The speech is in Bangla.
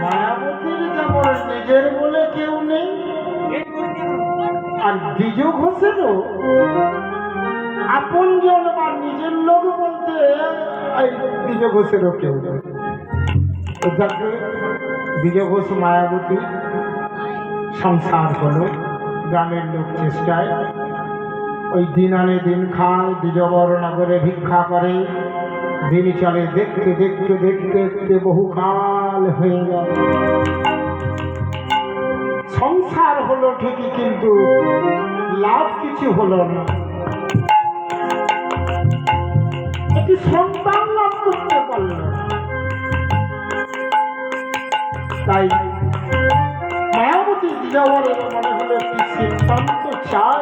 মায়াবতীর যেমন নিজের বলে কেউ নেই, আর দ্বিজ ঘোষেরও আপনজন বা নিজের লোক বলতে দ্বিজ ঘোষেরও কেউ নেই। দ্বিজ ঘোষ মায়াবতী সংসার হলো গ্রামের লোক চেষ্টায়, ওই দিন আনে দিন খায়, দ্বিজবরনগরে ভিক্ষা করে, দিন চলে দেখতে দেখতে দেখতে দেখতে বহুকাল হয়ে গেল। সংসার হলো ঠিকই, কিন্তু লাভ কিছু হলো না। একটি সন্তান লাভ করতে পারল না। তাই মায়াবতী দ্বিজবরের মনে হলো একটি সিদ্ধান্ত চাই,